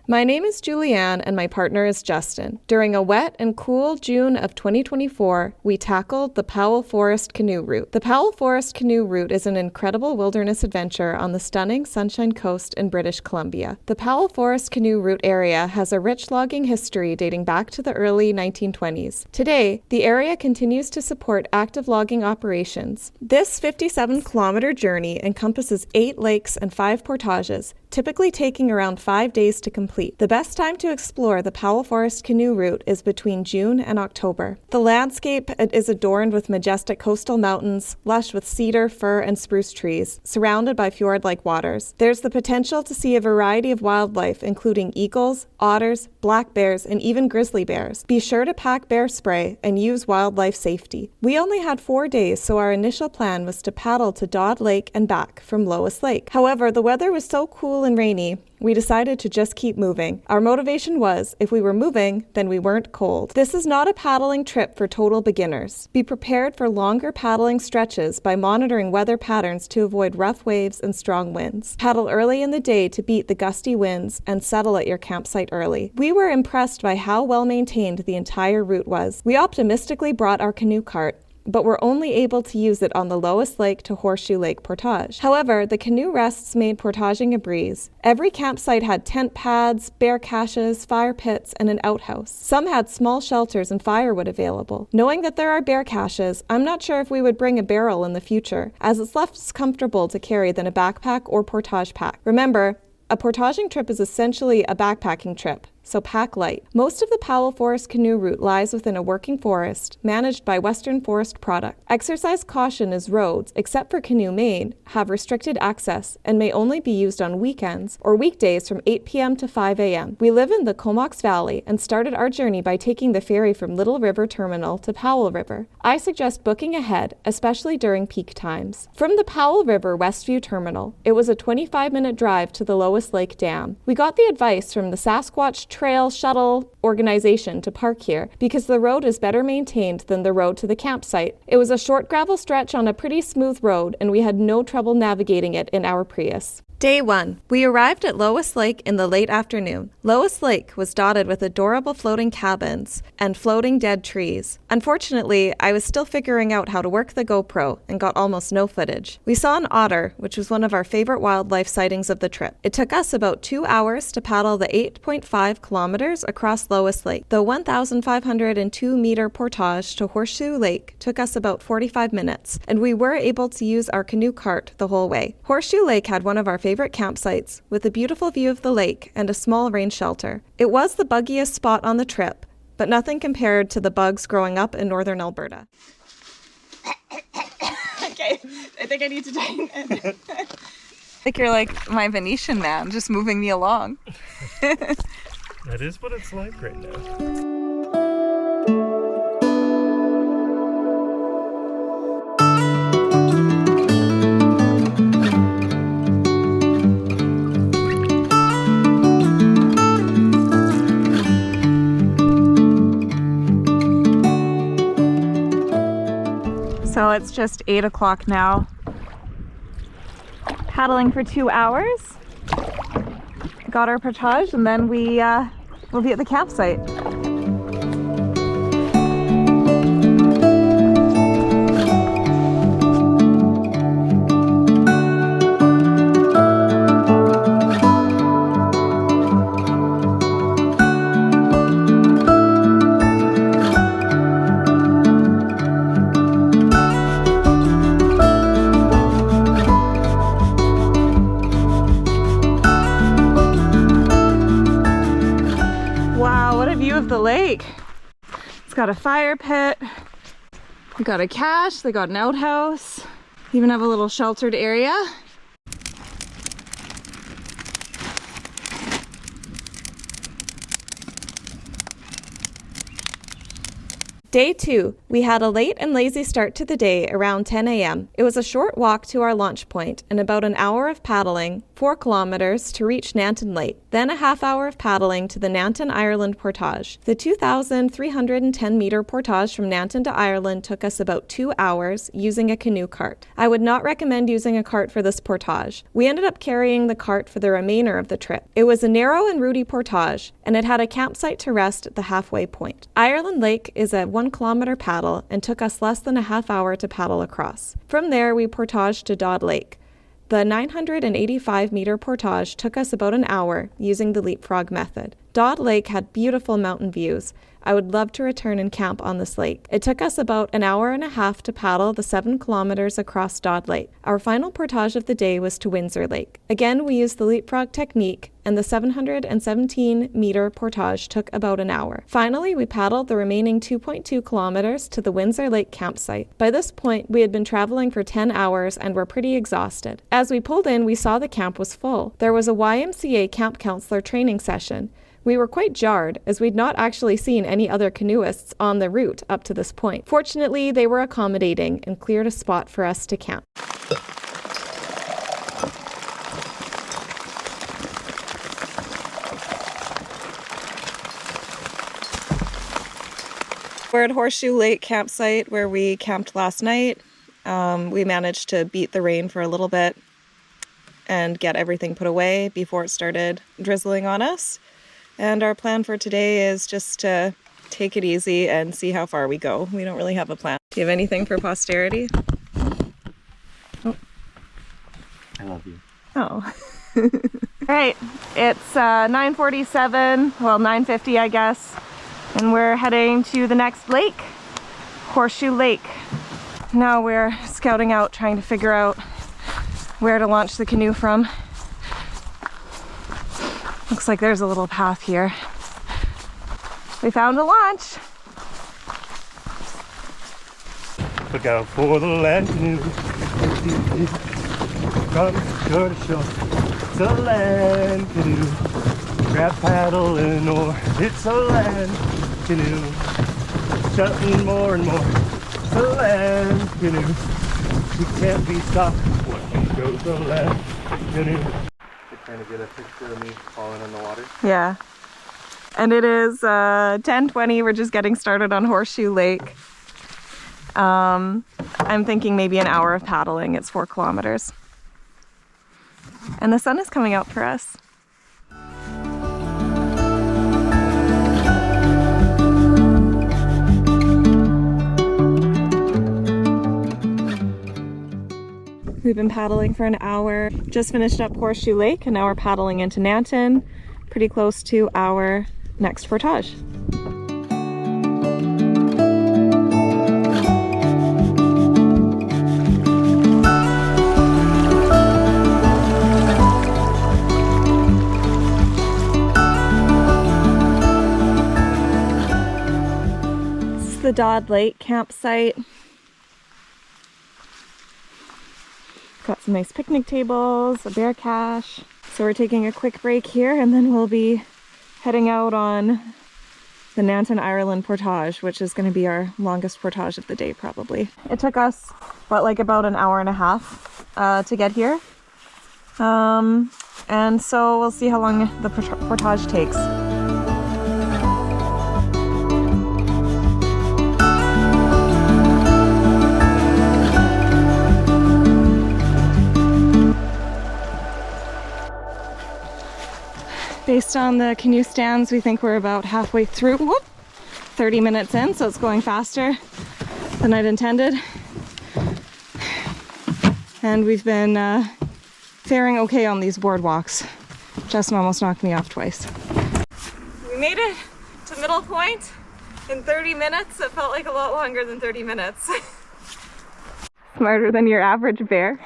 My name is Julianne and my partner is Justin. During a wet and cool June of 2024, we tackled the Powell Forest Canoe Route. The Powell Forest Canoe Route is an incredible wilderness adventure on the stunning Sunshine Coast in British Columbia. The Powell Forest Canoe Route area has a rich logging history dating back to the early 1920s. Today, the area continues to support active logging operations. This 57-kilometer journey encompasses 8 lakes and 5 portages, typically taking around 5 days to complete. The best time to explore the Powell Forest Canoe Route is between June and October. The landscape is adorned with majestic coastal mountains, lush with cedar, fir, and spruce trees, surrounded by fjord-like waters. There's the potential to see a variety of wildlife, including eagles, otters, black bears, and even grizzly bears. Be sure to pack bear spray and use wildlife safety. We only had 4 days, so our initial plan was to paddle to Dodd Lake and back from Lois Lake. However, the weather was so cool and rainy, we decided to just keep moving. Our motivation was, if we were moving, then we weren't cold. This is not a paddling trip for total beginners. Be prepared for longer paddling stretches by monitoring weather patterns to avoid rough waves and strong winds. Paddle early in the day to beat the gusty winds and settle at your campsite early. We were impressed by how well maintained the entire route was. We optimistically brought our canoe cart, but were only able to use it on the Lois Lake to Horseshoe Lake portage. However, the canoe rests made portaging a breeze. Every campsite had tent pads, bear caches, fire pits, and an outhouse. Some had small shelters and firewood available. Knowing that there are bear caches, I'm not sure if we would bring a barrel in the future, as it's less comfortable to carry than a backpack or portage pack. Remember, a portaging trip is essentially a backpacking trip, so pack light. Most of the Powell Forest Canoe Route lies within a working forest managed by Western Forest Products. Exercise caution as roads, except for Canoe Main, have restricted access and may only be used on weekends or weekdays from 8 p.m. to 5 a.m. We live in the Comox Valley and started our journey by taking the ferry from Little River Terminal to Powell River. I suggest booking ahead, especially during peak times. From the Powell River Westview Terminal, it was a 25-minute drive to the Lois Lake Dam. We got the advice from the Sasquatch Trail Shuttle organization to park here because the road is better maintained than the road to the campsite. It was a short gravel stretch on a pretty smooth road, and we had no trouble navigating it in our Prius. Day 1. We arrived at Lois Lake in the late afternoon. Lois Lake was dotted with adorable floating cabins and floating dead trees. Unfortunately, I was still figuring out how to work the GoPro and got almost no footage. We saw an otter, which was one of our favorite wildlife sightings of the trip. It took us about 2 hours to paddle the 8.5 kilometers across Lois Lake. The 1,502-meter portage to Horseshoe Lake took us about 45 minutes, and we were able to use our canoe cart the whole way. Horseshoe Lake had one of our favorite campsites with a beautiful view of the lake and a small rain shelter. It was the buggiest spot on the trip, but nothing compared to the bugs growing up in northern Alberta. Okay, I think I need to tighten it. I think you're like my Venetian man, just moving me along. That is what it's like right now. So it's just 8 o'clock now. Paddling for 2 hours. Got our portage and then we'll be at the campsite. Of the lake. It's got a fire pit, we got a cache, they got an outhouse, even have a little sheltered area. Day 2. We had a late and lazy start to the day around 10 a.m. It was a short walk to our launch point and about an hour of paddling, 4 kilometers, to reach Nanton Lake, then a half hour of paddling to the Nanton Ireland portage. The 2,310-meter portage from Nanton to Ireland took us about 2 hours using a canoe cart. I would not recommend using a cart for this portage. We ended up carrying the cart for the remainder of the trip. It was a narrow and rooty portage, and it had a campsite to rest at the halfway point. Ireland Lake is a 1-kilometer paddle and took us less than a half hour to paddle across. From there, we portaged to Dodd Lake. The 985-meter portage took us about an hour using the leapfrog method. Dodd Lake had beautiful mountain views. I would love to return and camp on this lake. It took us about an hour and a half to paddle the 7 kilometers across Dodd Lake. Our final portage of the day was to Windsor Lake. Again, we used the leapfrog technique, and the 717-meter portage took about an hour. Finally, we paddled the remaining 2.2 kilometers to the Windsor Lake campsite. By this point, we had been traveling for 10 hours and were pretty exhausted. As we pulled in, we saw the camp was full. There was a YMCA camp counselor training session. We were quite jarred, as we'd not actually seen any other canoeists on the route up to this point. Fortunately, they were accommodating and cleared a spot for us to camp. We're at Horseshoe Lake campsite where we camped last night. We managed to beat the rain for a little bit and get everything put away before it started drizzling on us. And our plan for today is just to take it easy and see how far we go. We don't really have a plan. Do you have anything for posterity? Oh. I love you. Oh. All right, it's 9:47, well 9:50 I guess, and we're heading to the next lake, Horseshoe Lake. Now we're scouting out, trying to figure out where to launch the canoe from. Looks like there's a little path here. We found a launch. Look out for the land canoe. From shore to shore. It's a land canoe. Grab paddle and oar. It's a land canoe. Shutting more and more. It's a land canoe. We can't be stopped when we go to land canoe. Trying to get a picture of me falling in the water. Yeah. And it is 10:20. We're just getting started on Horseshoe Lake. I'm thinking maybe an hour of paddling. It's 4 kilometers. And the sun is coming out for us. We've been paddling for an hour. Just finished up Horseshoe Lake and now we're paddling into Nanton, pretty close to our next portage. This is the Dodd Lake campsite. Got some nice picnic tables, a bear cache. So we're taking a quick break here and then we'll be heading out on the Nanton Ireland portage, which is going to be our longest portage of the day probably. It took us about an hour and a half to get here. And so we'll see how long the portage takes. Based on the canoe stands, we think we're about halfway through. Whoop, 30 minutes in, so it's going faster than I'd intended. And we've been faring okay on these boardwalks. Justin almost knocked me off twice. We made it to middle point in 30 minutes. It felt like a lot longer than 30 minutes. Smarter than your average bear.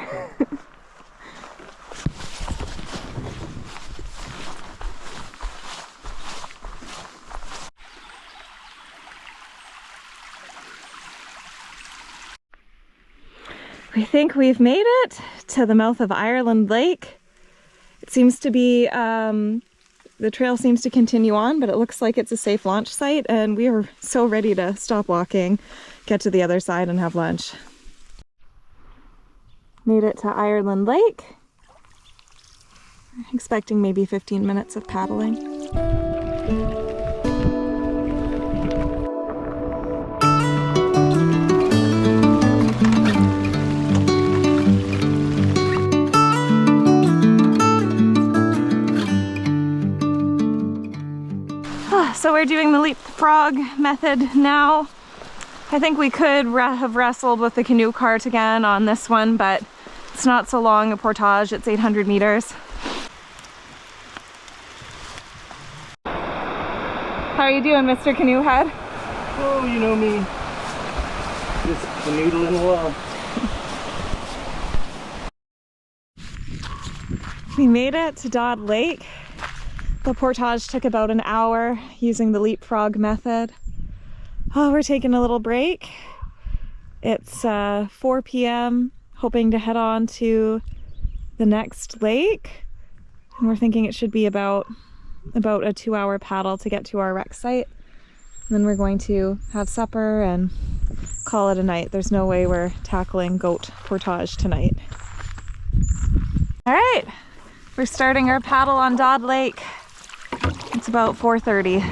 We think we've made it to the mouth of Ireland Lake. It seems to be The trail seems to continue on, but it looks like it's a safe launch site, and we are so ready to stop walking, get to the other side, and have lunch. Made it to Ireland Lake. Expecting maybe 15 minutes of paddling. So we're doing the leapfrog method now. I think we could have wrestled with the canoe cart again on this one, but it's not so long a portage, it's 800 meters. How are you doing, Mr. Canoehead? Oh, you know me. Just canoodling along. We made it to Dodd Lake. The portage took about an hour using the leapfrog method. Oh, we're taking a little break. It's 4 p.m. hoping to head on to the next lake. And we're thinking it should be about a 2-hour paddle to get to our wreck site. And then we're going to have supper and call it a night. There's no way we're tackling goat portage tonight. All right, we're starting our paddle on Dodd Lake. It's about 4:30.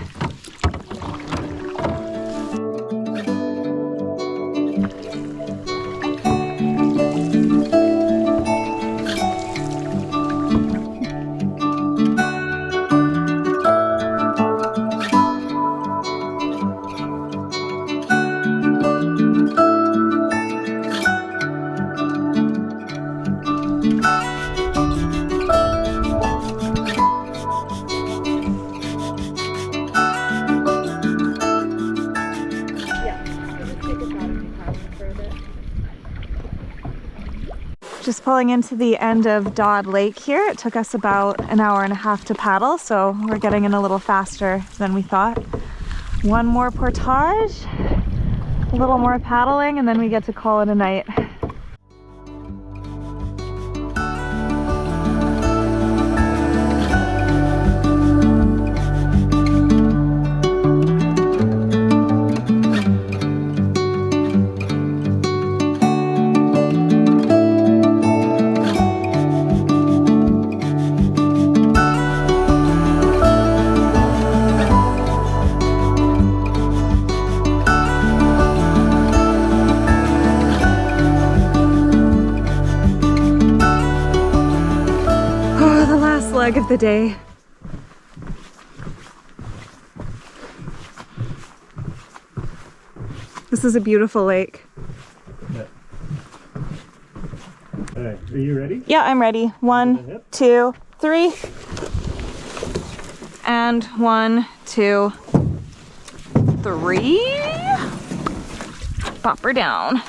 Just pulling into the end of Dodd Lake here. It took us about an hour and a half to paddle, so we're getting in a little faster than we thought. One more portage, a little more paddling, and then we get to call it a night. Of the day. This is a beautiful lake. Yeah. All right, are you ready? Yeah, I'm ready. 1, 2, 3. And 1, 2, 3. Pop her down.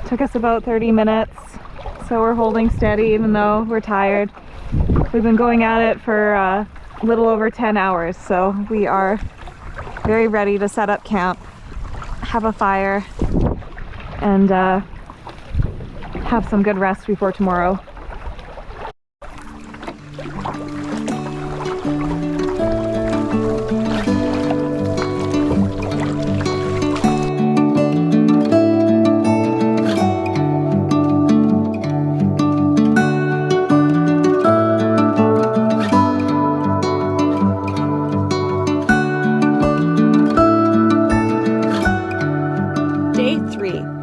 Took us about 30 minutes, so we're holding steady even though we're tired. We've been going at it for a little over 10 hours, so we are very ready to set up camp, have a fire, and have some good rest before tomorrow.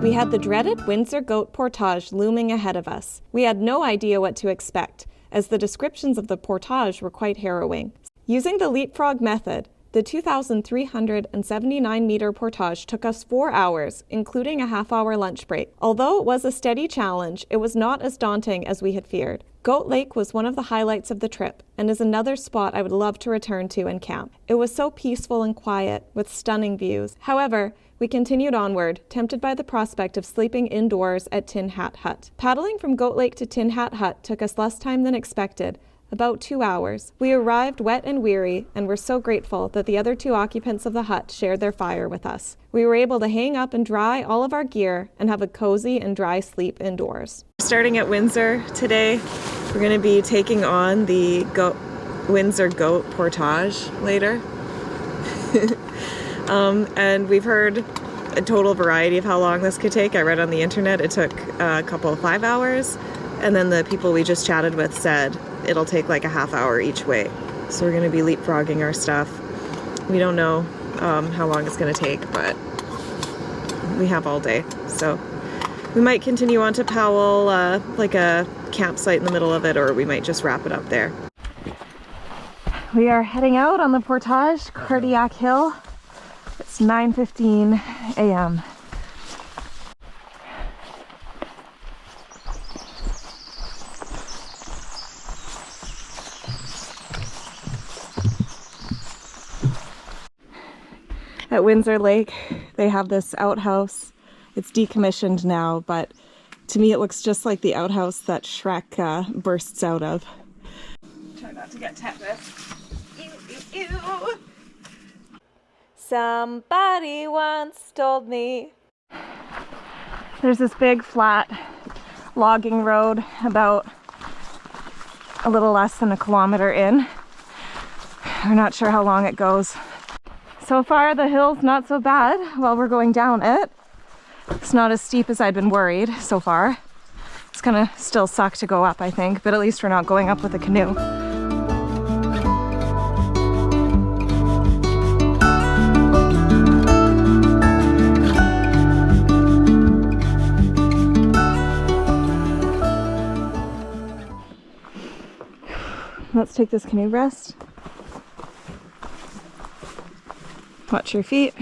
We had the dreaded Windsor goat portage looming ahead of us. We had no idea what to expect, as the descriptions of the portage were quite harrowing. Using the leapfrog method, the 2,379-meter portage took us 4 hours, including a half-hour lunch break. Although it was a steady challenge, it was not as daunting as we had feared. Goat Lake was one of the highlights of the trip and is another spot I would love to return to and camp. It was so peaceful and quiet, with stunning views. However, we continued onward, tempted by the prospect of sleeping indoors at Tin Hat Hut. Paddling from Goat Lake to Tin Hat Hut took us less time than expected, about 2 hours. We arrived wet and weary and were so grateful that the other 2 occupants of the hut shared their fire with us. We were able to hang up and dry all of our gear and have a cozy and dry sleep indoors. Starting at Windsor today, we're going to be taking on the Windsor goat portage later. And we've heard a total variety of how long this could take. I read on the internet it took a couple of 5 hours, and then the people we just chatted with said it'll take like a half hour each way. So we're going to be leapfrogging our stuff. We don't know how long it's going to take, but we have all day. So we might continue on to Powell, like a campsite in the middle of it, or we might just wrap it up there. We are heading out on the portage, Cardiac Hill. It's 9:15 a.m. At Windsor Lake, they have this outhouse. It's decommissioned now, but to me it looks just like the outhouse that Shrek bursts out of. Try not to get tetanus. Ew, ew, ew. Somebody once told me. There's this big flat logging road about a little less than a kilometer in. We're not sure how long it goes. So far the hill's not so bad while we're going down it. It's not as steep as I'd been worried so far. It's gonna still suck to go up, I think, but at least we're not going up with a canoe. Let's take this canoe rest. Watch your feet.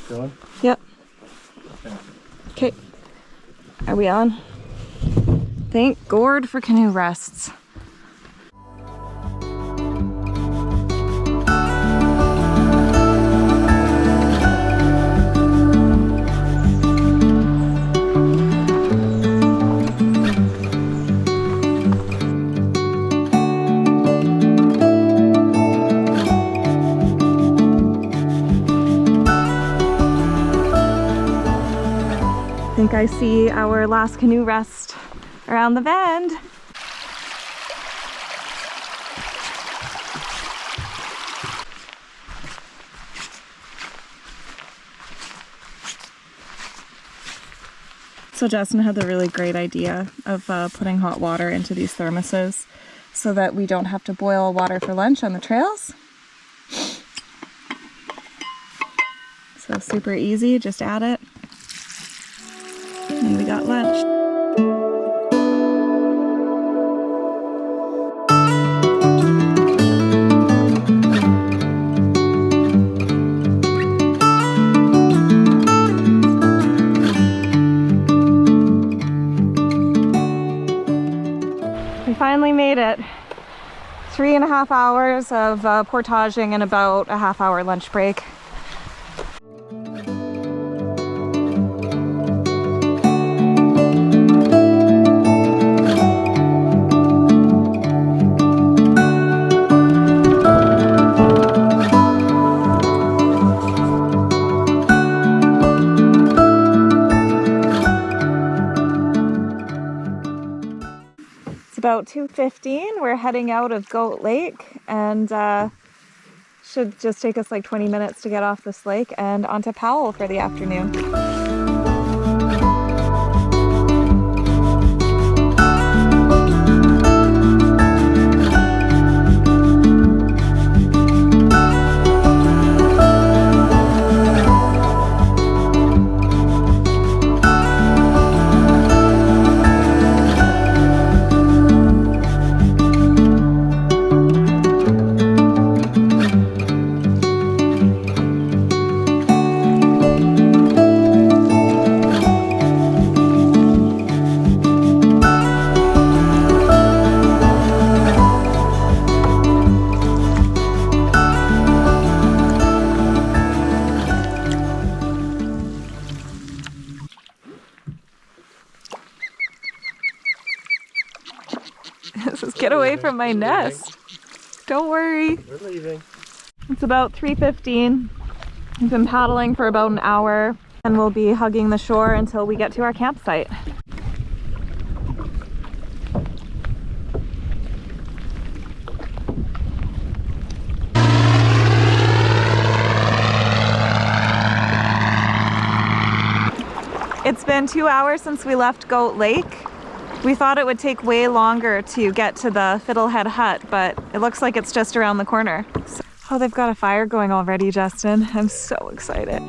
Going? Yep. Okay. Are we on? Thank Gord for canoe rests. I think I see our last canoe rest around the bend. So Justin had the really great idea of putting hot water into these thermoses so that we don't have to boil water for lunch on the trails. So super easy, just add it. And we got lunch. We finally made it. 3.5 hours of portaging and about a half-hour lunch break. About 2:15, we're heading out of Goat Lake, and should just take us like 20 minutes to get off this lake and onto Powell for the afternoon. Get away from my nest. Don't worry. We're leaving. It's about 3:15. We've been paddling for about an hour and we'll be hugging the shore until we get to our campsite. It's been 2 hours since we left Goat Lake. We thought it would take way longer to get to the Fiddlehead hut, but it looks like it's just around the corner. Oh, they've got a fire going already, Justin. I'm so excited.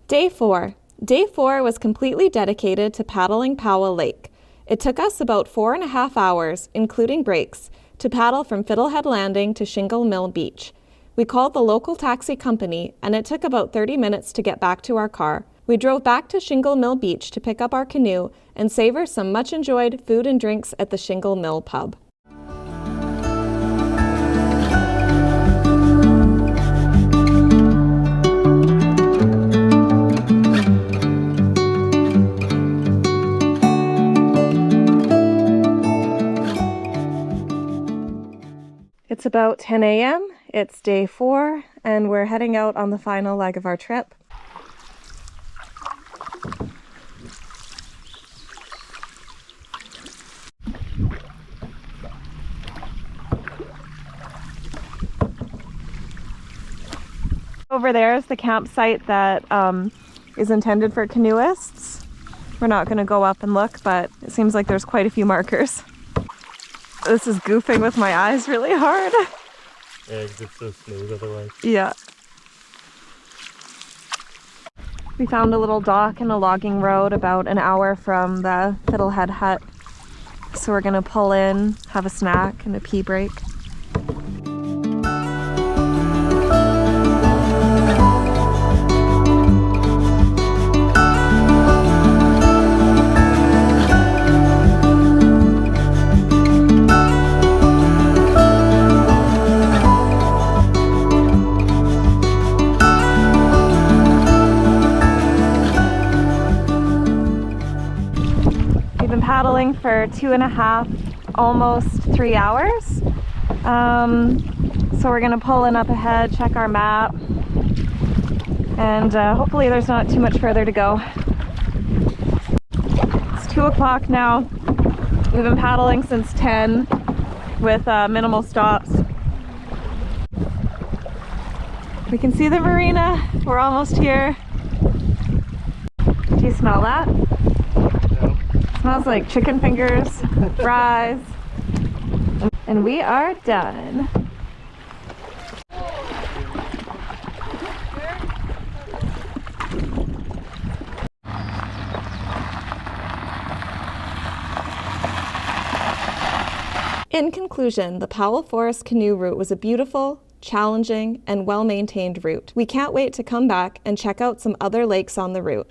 Day 4. Day 4 was completely dedicated to paddling Powell Lake. It took us about 4.5 hours, including breaks, to paddle from Fiddlehead Landing to Shingle Mill Beach. We called the local taxi company, and it took about 30 minutes to get back to our car. We drove back to Shingle Mill Beach to pick up our canoe and savor some much-enjoyed food and drinks at the Shingle Mill pub. It's about 10 a.m. It's day 4, and we're heading out on the final leg of our trip. Over there is the campsite that is intended for canoeists. We're not going to go up and look, but it seems like there's quite a few markers. This is goofing with my eyes really hard. Yeah, because it's so smooth otherwise. Yeah. We found a little dock and a logging road about an hour from the Fiddlehead hut. So we're gonna pull in, have a snack and a pee break. Paddling for 2.5, almost 3 hours. So we're gonna pull in up ahead, check our map, and hopefully there's not too much further to go. It's 2 o'clock now. We've been paddling since 10 with minimal stops. We can see the marina. We're almost here. Do you smell that? Smells like chicken fingers, fries, and we are done. In conclusion, the Powell Forest Canoe Route was a beautiful, challenging, and well-maintained route. We can't wait to come back and check out some other lakes on the route.